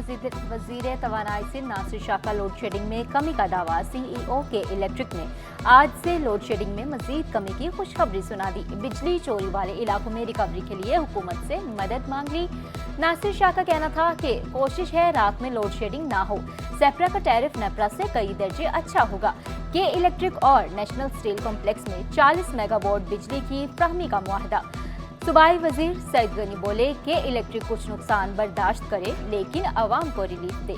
वजीर तवानाई सिंध नासिर शाह का load shedding में कमी का दावा। CEO के इलेक्ट्रिक ने आज से लोड शेडिंग में मजीद कमी की खुशखबरी सुना दी। बिजली चोरी वाले इलाकों में रिकवरी के लिए हुकूमत से मदद मांग ली। नासिर शाह का कहना था कि कोशिश है रात में लोड शेडिंग ना हो। सेप्रा का टैरिफ नेपरा से कई दर्जे अच्छा होगा। के इलेक्ट्रिक और नेशनल स्टील कॉम्प्लेक्स में 40 मेगावाट बिजली की फ्राहमी का मुआहदा। सूबाई वजीर सईद गनी बोले कि इलेक्ट्रिक कुछ नुकसान बर्दाश्त करे लेकिन अवाम को रिलीफ दे।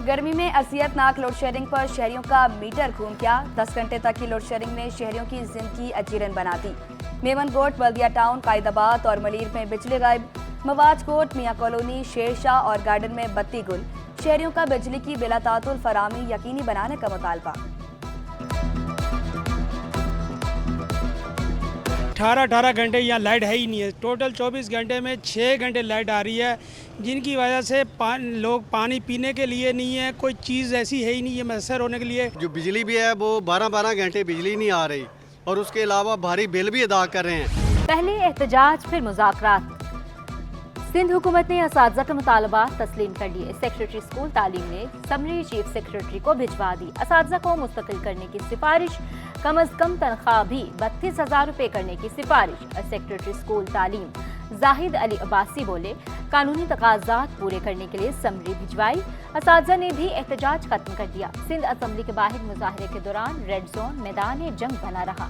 गर्मी में असियतनाक लोड शेडिंग पर शहरियों का मीटर घूम गया। 10 घंटे तक की लोड शेडिंग ने शहरियों की जिंदगी अजीरन बना दी। मेमनकोट, बल्दिया टाउन, कायदाबाद और मलीर में बिजली गायब। मवाज कोट, मियाँ कॉलोनी, शेरशाह और गार्डन में बत्ती गुल। शहरियों का बिजली की बिलातातुल फराहमी यकीनी बनाने का मुतालबा। 18 घंटे यहाँ लाइट है ही नहीं है। टोटल 24 घंटे में 6 घंटे लाइट आ रही है, जिनकी वजह से लोग पानी पीने के लिए नहीं है, कोई चीज़ ऐसी है ही नहीं है मैसर होने के लिए। जो बिजली भी है वो 12-12 घंटे बिजली नहीं आ रही और उसके अलावा भारी बिल भी अदा कर रहे हैं। पहले एहतजाज फिर मुज़ाकरात। सिंध हुकूमत ने असातिज़ा के मुतालबात तस्लीम कर लिए। सेक्रेटरी स्कूल तालीम ने समरी चीफ सेक्रेटरी को भिजवा दी। असातिज़ा को मुस्तकिल करने की सिफारिश, कम अज कम तनख्वाह भी 32,000 रुपये करने की सिफारिश। सेक्रेटरी स्कूल तालीम जाहिद अली अब्बासी बोले कानूनी तकाज़ात पूरे करने के लिए समरी भिजवाई। असातिज़ा ने भी एहतजाज खत्म कर दिया। सिंध असम्बली के बाहर मुजाहरे के दौरान रेड जोन मैदान जंग बना रहा।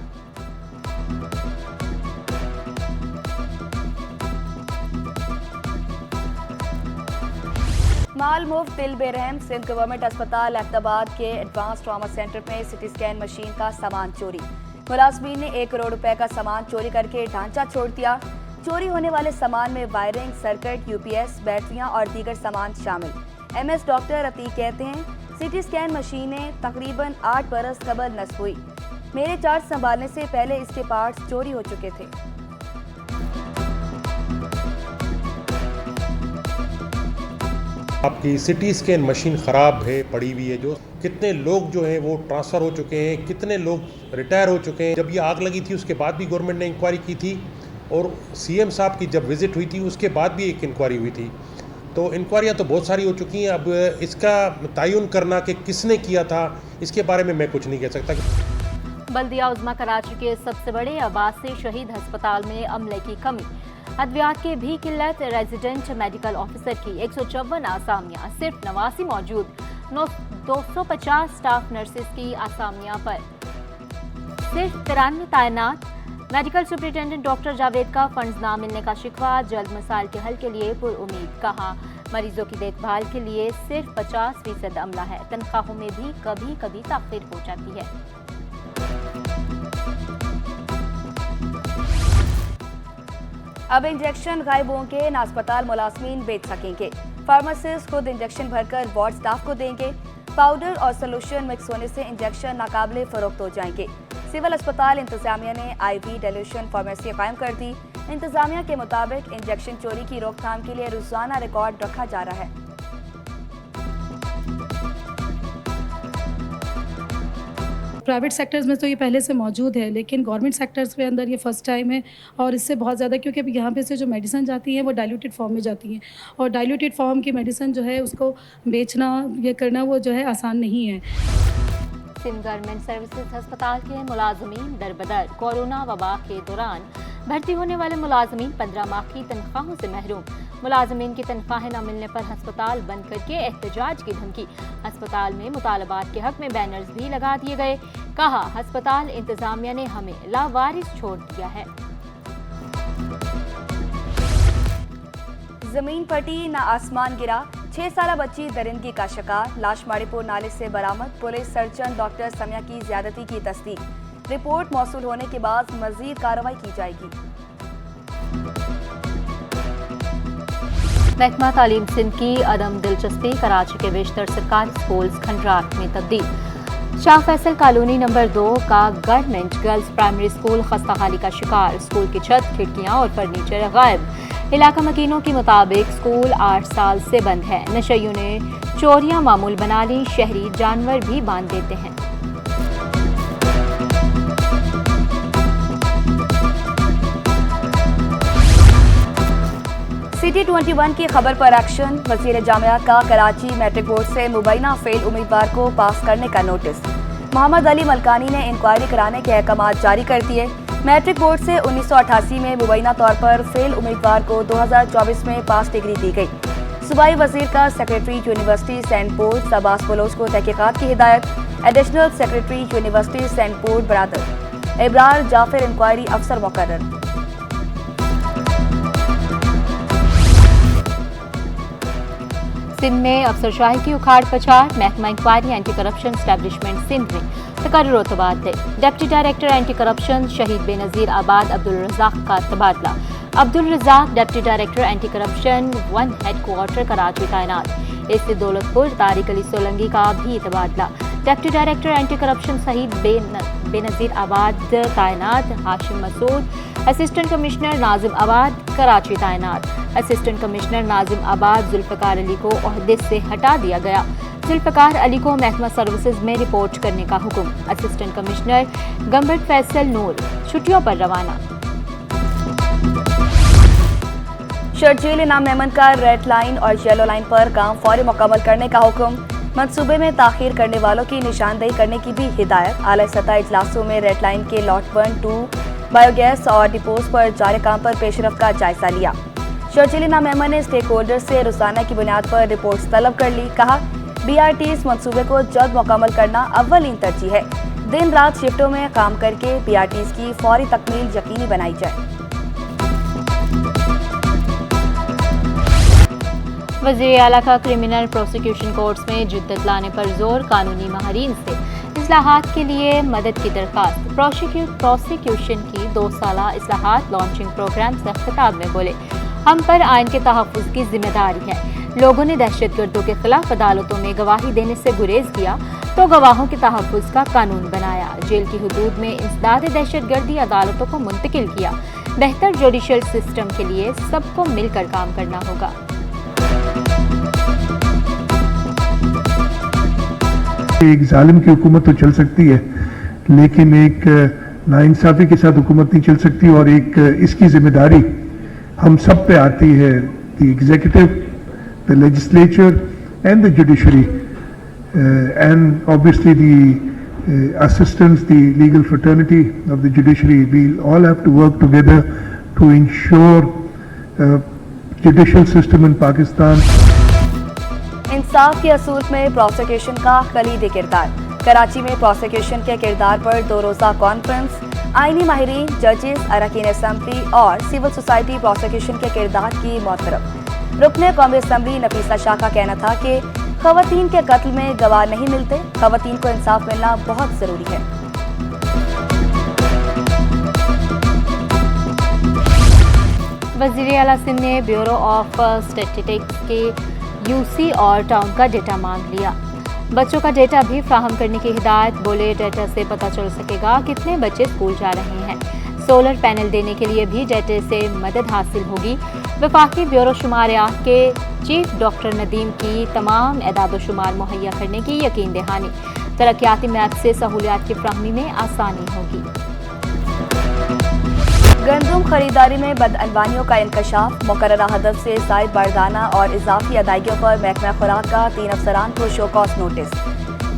माल मुफ्त दिल बेरहम। सिंध गवर्नमेंट अस्पताल अहमदाबाद के एडवांस ट्रामा सेंटर में सिटी स्कैन मशीन का सामान चोरी। मुलाजमीन ने 1 करोड़ रुपए का सामान चोरी करके ढांचा छोड़ दिया। चोरी होने वाले सामान में वायरिंग, सर्किट, UPS, बैटरियां और दीगर सामान शामिल। MS डॉक्टर अतीक कहते हैं सिटी स्कैन मशीनें तकरीबन 8 बरस कबल नस्ब हुई। मेरे चार्ज संभालने से पहले इसके पार्ट्स चोरी हो चुके थे। आपकी सिटी स्कैन मशीन ख़राब है, पड़ी हुई है। जो कितने लोग जो हैं वो ट्रांसफ़र हो चुके हैं, कितने लोग रिटायर हो चुके हैं। जब ये आग लगी थी उसके बाद भी गवर्नमेंट ने इंक्वायरी की थी और CM साहब की जब विज़िट हुई थी उसके बाद भी एक इंक्वायरी हुई थी। तो इंक्वायरियाँ तो बहुत सारी हो चुकी हैं। अब इसका तयन करना कि किसने किया था इसके बारे में मैं कुछ नहीं कह सकता। बल्दिया उज़्मा कराची के सबसे बड़े आबासी शहीद अस्पताल में अमले की कमी, अद्वियात के भी किल्लत। रेजिडेंट मेडिकल ऑफिसर की 154 आसामियाँ, सिर्फ 89 मौजूद। 250 स्टाफ नर्सेज की आसामियाँ पर सिर्फ 93 तैनात। मेडिकल सुपरिटेंडेंट डॉक्टर जावेद का फंड्स ना मिलने का शिकवा, जल्द मसाइल के हल के लिए पुरउम्मीद। कहा मरीजों की देखभाल के लिए सिर्फ 50% अमला है। तनख्वाहों में भी कभी कभी ताख़ीर हो जाती है। अब इंजेक्शन गायब होंगे न अस्पताल मुलाजमीन बेच सकेंगे। फार्मासिस्ट खुद इंजेक्शन भरकर वार्ड स्टाफ को देंगे। पाउडर और सोल्यूशन मिक्स होने से इंजेक्शन नाकाबिले फरोख्त हो जाएंगे। सिविल अस्पताल इंतजामिया ने IV डाइल्यूशन फार्मेसी कायम कर दी। इंतजामिया के मुताबिक इंजेक्शन चोरी की रोकथाम के लिए रोजाना रिकॉर्ड रखा जा रहा है। प्राइवेट सेक्टर्स में तो ये पहले से मौजूद है, लेकिन गवर्नमेंट सेक्टर्स के अंदर ये फ़र्स्ट टाइम है और इससे बहुत ज़्यादा, क्योंकि अभी यहाँ पे से जो मेडिसिन जाती हैं वो डाइल्यूटेड फॉर्म में जाती हैं और डाइल्यूटेड फॉर्म की मेडिसिन जो है उसको बेचना, ये करना वो जो है आसान नहीं है। सिंध गवर्नमेंट सर्विसेज अस्पताल के मुलाजमीन दरबदर। कोरोना वबा के दौरान भर्ती होने वाले मुलाजमीन 15 माह की तनख्वाहों से महरूम। मुलाजमीन की तनख्वाहें न मिलने पर अस्पताल बंद करके एहतजाज की धमकी। अस्पताल में मुतालबात के हक में बैनर्स भी लगा दिए गए। कहा अस्पताल इंतजामिया ने हमें लावारिस छोड़ दिया है। जमीन फटी न आसमान गिरा। 6 साला बच्ची दरिंदगी का शिकार। लाश माड़ीपुर नाले से बरामद। पुलिस सर्जन डॉक्टर समिया की ज्यादती की तस्दीक। रिपोर्ट मौसूल होने के बाद मजीद कार्रवाई की जाएगी। महकमा तालीम सिंध की अदम दिलचस्पी। कराची के बेशतर सरकारी स्कूल्स खंडरात में तब्दील। शाह फैसल कॉलोनी नंबर 2 का गवर्नमेंट गर्ल्स प्राइमरी स्कूल खस्ताहाली का शिकार। स्कूल की छत, खिड़कियां और फर्नीचर गायब। इलाका मकीनों के मुताबिक स्कूल 8 साल से बंद है। नशइयों ने चोरियां मामूल बना ली। शहरी जानवर भी बांध देते हैं। CT21 की खबर पर एक्शन। वजीर जामियात का कराची मैट्रिक बोर्ड से मुबैना फेल उम्मीदवार को पास करने का नोटिस। मोहम्मद अली मलकानी ने इंक्वायरी कराने के अहकाम जारी कर दिए। मैट्रिक बोर्ड से 1988 में मुबैना तौर पर फेल उम्मीदवार को 2024 में पास डिग्री दी गई। सूबाई वजीर का सेक्रेटरी यूनिवर्सिटी सेंट पोर्ट अब्बास बलोच को तहकीकात की हिदायत। एडिशनल सेक्रेटरी यूनिवर्सिटी सेंट पोर्ट बरादर इब्रार जाफिर इंक्वायरी अफसर मुकर्रर। सिंध में अफसरशाही की उखाड़ पछाड़। महकमा inquiry anti corruption establishment Sindh में तकर्रुर तबादले। डिप्टी डायरेक्टर एंटी करप्शन शहीद बेनज़ीर आबाद अब्दुल रज़ाक का तबादला। Abdul Razzaq deputy director anti corruption 1 headquarter Karachi तैनात। इससे दौलतपुर तारिक अली सोलंगी का भी तबादला। डिप्टी डायरेक्टर एंटी करप्शन शहीद बेनज़ीर आबाद तैनात। हाशिम मसूद असिस्टेंट कमिश्नर नाजिम आबाद कराची तैनात। असिस्टेंट कमिश्नर नाजिम आबाद जुल्फ़िकार अली को ओहदे से हटा दिया गया। जुल्फ़िकार अली को महकमा सर्विसेज में रिपोर्ट करने का हुक्म। असिस्टेंट कमिश्नर गंबट फैसल नूर छुट्टियों पर रवाना। शर्जील इनाम मेमन का रेड लाइन और येलो लाइन पर काम फौरी मुकम्मल करने का हुक्म। मंसूबे में ताखीर करने वालों की निशानदेही करने की भी हिदायत। आला सतह इजलासों में रेड लाइन के लॉट 1, 2 बायोगैस और डिपोज पर जारी काम पर पेशरफ का जायजा लिया। शर्जील इनाम मेमन ने स्टेक होल्डर से रोजाना की बुनियाद पर रिपोर्ट्स तलब कर ली। कहा BRTs मंसूबे को जल्द मुकम्मल करना अव्वलीन तरजीह है। दिन रात शिफ्टों में काम करके BRTs की फौरी तकमील यकीनी बनाई जाए। वज़ीर आला का क्रिमिनल प्रोसिक्यूशन कोर्ट्स में जिद्दत लाने पर जोर। कानूनी माहिरीन से इस्लाहात के लिए मदद की दरख्वास्त। प्रोसिक्यूशन की 2 साला इस्लाहात लॉन्चिंग प्रोग्राम से खिताब में बोले, हम पर आइन के तहफ़्फ़ुज़ की जिम्मेदारी है। लोगों ने दहशतगर्दों के खिलाफ अदालतों में गवाही देने से गुरेज किया तो गवाहों के तहफ़्फ़ुज़ का कानून बनाया। जेल की हुदूद में इंसदाद दहशतगर्दी अदालतों को मुंतकिल किया। बेहतर जुडिशल सिस्टम के लिए सबको मिलकर काम करना होगा। एक जालिम की हुकूमत तो चल सकती है, लेकिन एक नाइंसाफी के साथ हुकूमत नहीं चल सकती। और एक इसकी जिम्मेदारी हम सब पे आती है, the executive, the legislature and the judiciary and obviously the assistants, the legal fraternity of the judiciary. We'll all have to work together to ensure judicial system in Pakistan. इंसाफ के असूल में प्रोसिक्यूशन का कलीदी किरदार। कराची में प्रोसिक्यूशन के किरदार पर 2 रोज़ा कॉन्फ्रेंस। आईनी माहिरीन, जजेस, अरकान असम्बली और सिविल सोसाइटी प्रोसिक्यूशन के किरदार की मौतरफ। रुकने कौमी असम्बली नफीसा शाह का कहना था कि खवातीन के कत्ल में गवाह नहीं मिलते, खवातीन को इंसाफ मिलना बहुत जरूरी है। वज़ीर आला सिंध ने ब्यूरो ऑफ स्टैटिस्टिक्स के UC और टाउन का डेटा मांग लिया। बच्चों का डेटा भी फ्राहम करने की हिदायत। बोले डेटा से पता चल सकेगा कितने बच्चे स्कूल जा रहे हैं। सोलर पैनल देने के लिए भी डेटा से मदद हासिल होगी। वफाकी ब्यूरो शुमारियात के चीफ डॉक्टर नदीम की तमाम एदाद शुमार मुहैया करने की यकीन दहानी। तरक्याती मैप से सहूलियात की फ्राहमी में आसानी होगी। गंदम खरीदारी में बदअनवानियों का इंकशाफ। मुकर्ररा हदफ से ज़ायद बारदाना और इजाफी अदायगियों पर महकमा खुराक का 3 अफसरान को शो कॉज नोटिस।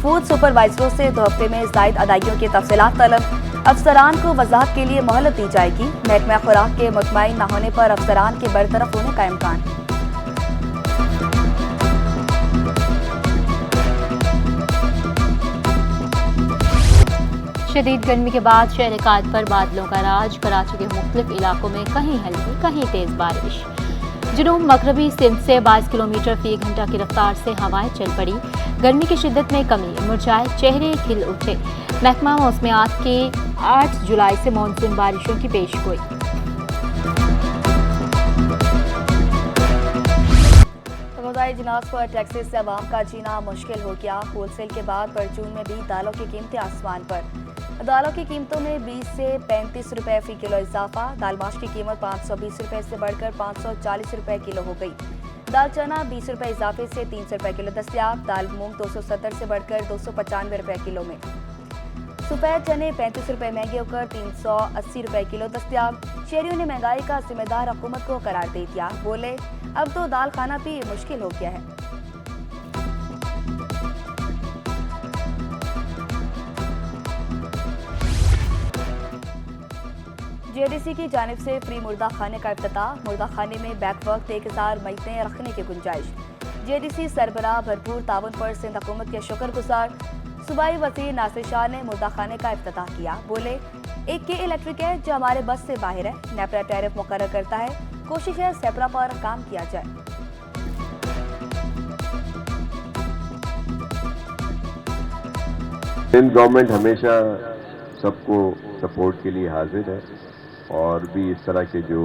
फूड सुपरवाइजरों से 2 हफ्ते में ज़ायद अदायगियों की तफसीलात तलब। अफसरान को वजाहत के लिए मोहलत दी जाएगी। महकमा खुराक के मुतमईन न होने पर अफसरान के बरतरफ होने का इम्कान। शदीद गर्मी के बाद शहर कायद पर बादलों का राज। कराची के मुख्तलिफ इलाकों में कहीं हल्की कहीं तेज बारिश। जुनूब मगरबी सिंध से 22 किलोमीटर फी घंटा की रफ्तार से हवाएं चल पड़ी। गर्मी की शिद्दत में कमी, मुरझाए चेहरे खिल उठे। महकमा मौसमियात की 8 जुलाई से मानसून बारिशों की पेशगोई। जिनास पर टैक्सेस से आवाम का जीना मुश्किल हो गया। होलसेल के बाद परचून में भी दालों की कीमतें आसमान पर। दालों की कीमतों में 20 से 35 रुपए फी किलो इजाफा। दाल माश की कीमत 520 रुपए से बढ़कर 540 रुपए किलो हो गई। दाल चना 20 रुपए इजाफे से 300 रुपए किलो दस्तियाब। दाल मूंग 270 से बढ़कर 295 रुपए किलो में। सफेद चने 35 रुपए महंगे होकर 380 रुपए किलो दस्तयाब। शहरियों ने महंगाई का जिम्मेदार हुकूमत को करार दे दिया। बोले अब तो दाल खाना भी मुश्किल हो गया है। जेडीसी की जानिब से फ्री मुर्दा खाने का इफ्तिताह। मुर्दा खाने में बैक वक्त 1000 मैतें रखने की गुंजाइश। जेडीसी सरबराह भरपूर ताउन पर सिंध हुकूमत के शुक्रगुजार। सूबाई वज़ीर नासिर शाह ने मुर्दा खाने का इफ्तिताह किया। बोले एक के इलेक्ट्रिक है जो हमारे बस से बाहर है। नेपरा टैरिफ मुकर्रर करता है। कोशिश है सेपरा पर काम किया जाए। सिंध गवर्नमेंट हमेशा सबको सपोर्ट के लिए हाजिर है और भी इस तरह के जो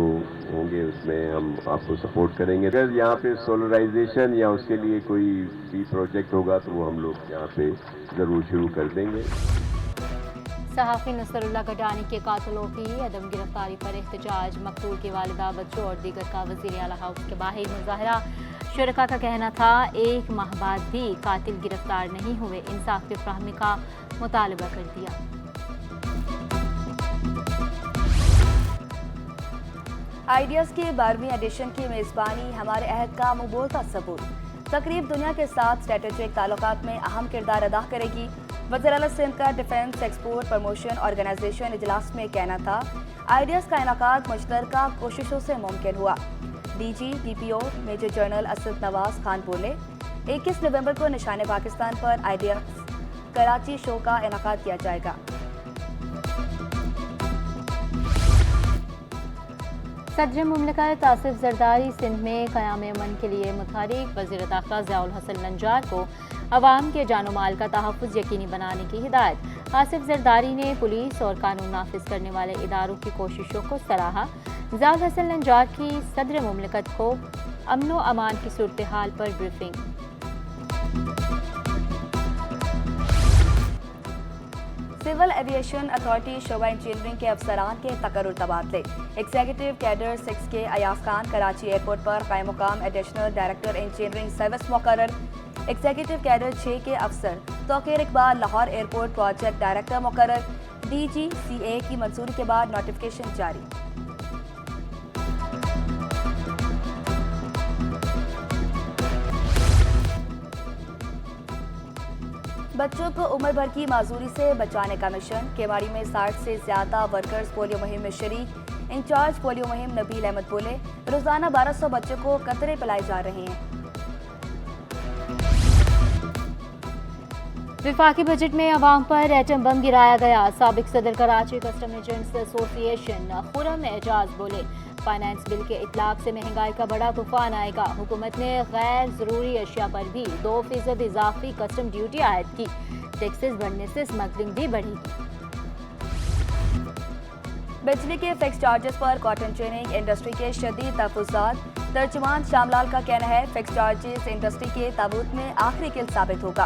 होंगे उसमें हम आपको सपोर्ट करेंगे। अगर यहाँ पे सोलराइजेशन या उसके लिए कोई भी प्रोजेक्ट होगा तो वो हम लोग यहाँ पे ज़रूर शुरू कर देंगे। सहाफ़ी नसरुल्लाह गडानी के कातिलों की अदम गिरफ्तारी पर एहतजाज। मकतूल की वालिदा, बच्चों और दीगर का वज़ीर आला हाउस के बाहर मुजाहरा। शुरका का कहना था 1 माह बाद भी कातिल गिरफ्तार नहीं हुए। इंसाफ की फराहमी का मुतालबा कर दिया। आइडियाज़ की 12वीं एडिशन की मेज़बानी हमारे अहद का मुबोलता सबूत। तकरीब दुनिया के साथ स्ट्रेटेजिक ताल्लुकात में अहम किरदार अदा करेगी। वज़ीर आला सिंध का डिफेंस एक्सपोर्ट प्रमोशन ऑर्गेनाइजेशन इजलास में कहना था आइडियाज़ का इनेकाद मुश्तरका कोशिशों से मुमकिन हुआ। DG DPO major general Asad Nawaz Khan बोले 21 नवंबर को निशान पाकिस्तान पर आइडियाज़ कराची शो का इनेकाद किया जाएगा। सदर मुमलिकत आसिफ जरदारी सिंध में क़याम अमन के लिए मुतहरिक। वज़ीर दाखिला ज़ियाउल हसन नंजार को अवाम के जानो माल का तहफ़्फ़ुज़ यकीनी बनाने की हिदायत। आसिफ जरदारी ने पुलिस और कानून नाफिज करने वाले इदारों की कोशिशों को सराहा। ज़ियाउल हसन नंजार की सदर मुमलिकत को अमन व अमान की सूरत हाल पर ब्रीफिंग। सिविल एविएशन अथॉरिटी शोबा इंजीनियरिंग के अफसरान के तकर्रुर तबादले। एग्जीक्यूटिव कैडर 6 के अयाज खान कराची एयरपोर्ट पर कायम मुकाम एडिशनल डायरेक्टर इंजीनियरिंग सर्विस मुकर्रर। एग्जीक्यूटिव कैडर 6 के अफसर Tauqeer Iqbal Lahore airport project director मुकर्रर। DGCA की मंजूरी के बाद नोटिफिकेशन जारी। बच्चों को उम्र भर की माजूरी से बचाने का मिशन। केवाड़ी में 60 से ज्यादा वर्कर्स पोलियो मुहिम में शरीक। इंचार्ज पोलियो मुहिम नबील अहमद बोले रोजाना 1200 बच्चों को कतरे पिलाए जा रहे हैं। विफाकी बजट में अवाम पर एटम बम गिराया गया। साबिक सदर Karachi custom agents association Khurram Ejaz बोले फाइनेंस बिल के इतलाक से महंगाई का बड़ा तूफान आएगा। हुकूमत ने गैर जरूरी अशिया पर भी 2% इजाफी कस्टम ड्यूटी आयद की। टैक्सेस बढ़ने से स्मगलिंग भी बढ़ेगी। बिजली के फिक्स चार्जेस पर कॉटन जिनिंग इंडस्ट्री के शदीद तहफ़्फ़ुज़ात। तर्जुमान श्यामलाल का कहना है फिक्स चार्जेस इंडस्ट्री के ताबूत में आखिरी किल साबित होगा।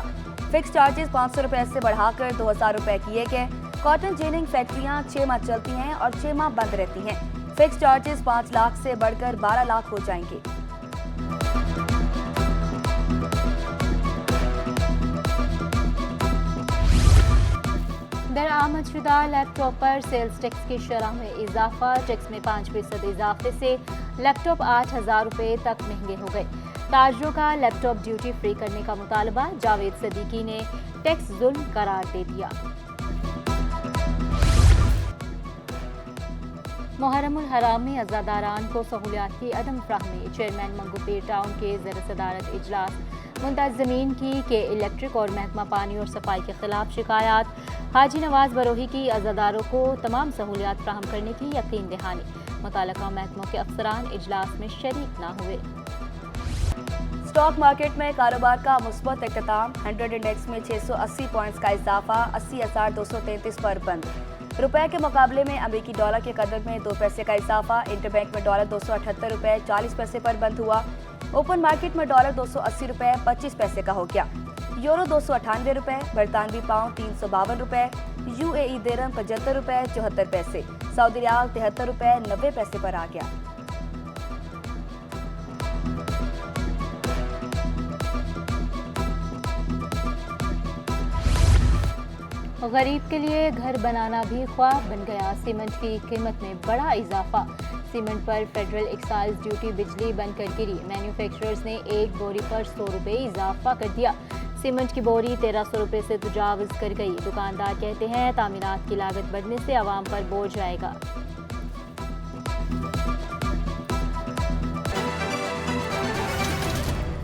फिक्स चार्जेस 500 रुपए से बढ़ाकर 2000 रुपए किए गए। कॉटन जिनिंग फैक्ट्रियां 6 माह चलती हैं और 6 माह बंद रहती हैं। फिक्स चार्जेस 5 लाख से बढ़कर 12 लाख हो जाएंगे। दरामदशुदा लैपटॉप पर सेल्स टैक्स की शरह में इजाफा। टैक्स में 5% इजाफे से लैपटॉप 8000 रुपए तक महंगे हो गए। ताजरों का लैपटॉप ड्यूटी फ्री करने का मुतालबा। जावेद सदीकी ने टैक्स जुल्म करार दे दिया। मुहर्रमुल हराम में अज़ादारान को सहूलियात की अदम फ्राहमी। चेयरमैन मंगूपीर टाउन के ज़र सदारत इजलास। मुंतज़मीन की के इलेक्ट्रिक और महकमा पानी और सफाई के खिलाफ शिकायत। हाजी नवाज बरोही की अज़ादारों को तमाम सहूलियात फ्राहम करने की यकीन दहानी। मुताल्लिका महकमों के अफसरान इजलास में शरीक न हुए। स्टॉक मार्केट में कारोबार का मुस्बत इख्तिताम। 100 इंडेक्स में 680 पॉइंट्स का इजाफा 80,233 पर बंद। रुपए के मुकाबले में अमेरिकी डॉलर के कदर में 2 पैसे का इजाफा। इंटरबैंक में डॉलर 278 रुपए 40 पैसे पर बंद हुआ। ओपन मार्केट में डॉलर 280 रुपए 25 पैसे का हो गया। यूरो 298 रुपए, बरतानवी पाउंड 352 रुपए, UAE दिरहम 75 रुपए 74 पैसे, सऊदी रियाल 73 रुपए 90 पैसे पर आ गया। गरीब के लिए घर बनाना भी ख्वाब बन गया। सीमेंट की कीमत में बड़ा इजाफा। सीमेंट पर फेडरल एक्साइज ड्यूटी बिजली बनकर गिरी। मैन्युफैक्चरर्स ने एक बोरी पर 100 रुपये इजाफा कर दिया। सीमेंट की बोरी 1300 रुपये से तजावुज़ कर गई। दुकानदार कहते हैं तामीरात की लागत बढ़ने से आवाम पर बोझ आएगा।